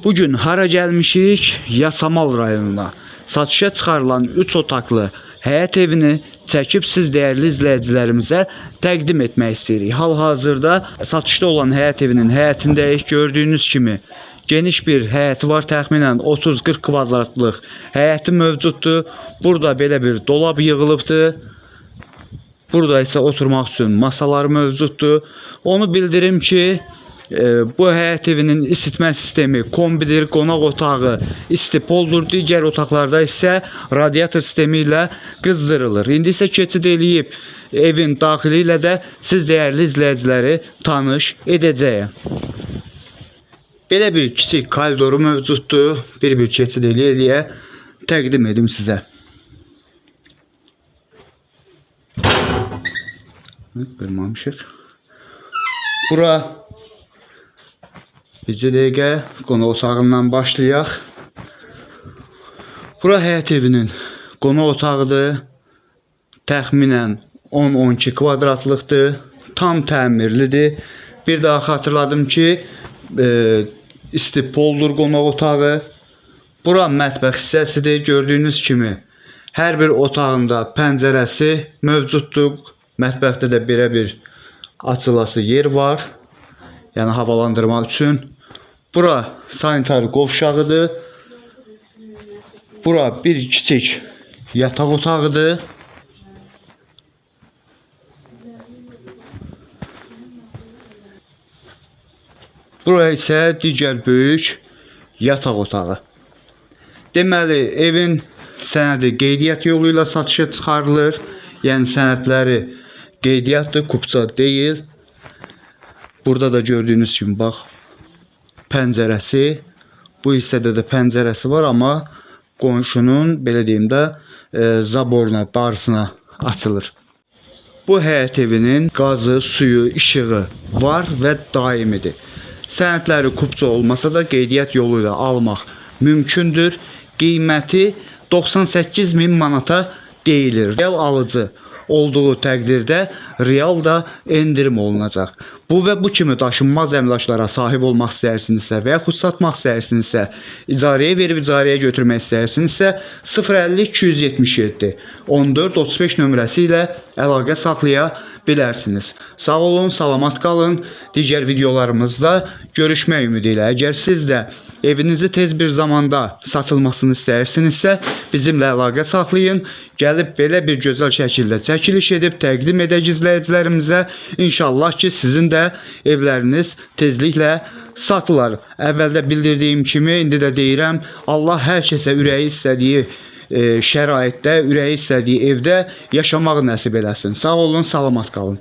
Bugün hara gelmişik? Yasamal rayonuna. Satışa çıxarılan 3 otaqlı həyət evini çəkib siz dəyərli izləyicilərimizə təqdim etmək istəyirik. Hal-hazırda satışda olan həyət evinin həyətindəyik. Gördüyünüz kimi geniş bir həyəti var. Təxminən 30-40 kvadratlıq həyəti mövcuddur. Burada belə bir dolab yığılıbdır. Burada isə oturmaq üçün masalar mövcuddur. Onu bildirim ki, bu həyət evinin isitmə sistemi kombidir, qonaq otağı istipoldur. Digər otaqlarda isə radiator sistemi ilə qızdırılır. İndi isə keçid eləyib evin daxili ilə də siz dəyərli izləyiciləri tanış edəcəyəm. Belə bir kiçik koridoru mövcuddur. Bir keçid eləyə təqdim edim sizə. Qırmamışıq. Bura bircə dəqiqə qonaq otağından başlayaq. Bura həyət evinin qonaq otağıdır. Təxminən 10-12 kvadratlıqdır. Tam təmirlidir. Bir daha xatırladım ki, istipoldur qonaq otağı. Bura mətbəx hissəsidir. Gördüyünüz kimi hər bir otağında pəncərəsi mövcuddur. Mətbəxdə də belə bir açılası yer var. Yəni havalandırmaq üçün. Bura sanitar qovşağıdır. Bura bir kiçik yataq otağıdır. Bura isə digər böyük yataq otağı. Deməli, evin sənədi qeydiyyat yolu ilə satışa çıxarılır. Yəni sənədləri qeydiyyatdır, kupça deyil. Burada da gördüyünüz kimi bax, pəncərəsi. Bu hissədə də pəncərəsi var, amma qonşunun, belə deyim də, zaboruna, darısına açılır. Bu həyət evinin qazı, suyu, işığı var və daimidir. Sənədləri kupça olmasa da qeydiyyat yolu ilə almaq mümkündür. Qiyməti 98.000 manata deyilir. Real alıcı olduğu təqdirdə real da endirim olunacaq. Bu və bu kimi daşınmaz əmlaklara sahib olmaq istəyirsinizsə və yaxud satmaq istəyirsinizsə, icarəyə verib icarəyə götürmək istəyirsinizsə 050 277 14 35 nömrəsi ilə əlaqə saxlaya bilərsiniz. Sağ olun, salamat qalın. Digər videolarımızda görüşmək ümidi ilə. Əgər siz də evinizi tez bir zamanda satılmasını istəyirsinizsə, bizimlə əlaqə saxlayın. Gəlib belə bir gözəl şəkildə çəkiliş edib təqdim edək izləyicilərimizə. İnşallah ki, sizin də evləriniz tezliklə satılar. Əvvəldə bildirdiyim kimi, indi də deyirəm, Allah hər kəsə ürəyi istədiyi şəraitdə, ürəyi istədiyi evdə yaşamaq nəsib eləsin. Sağ olun, salamat qalın.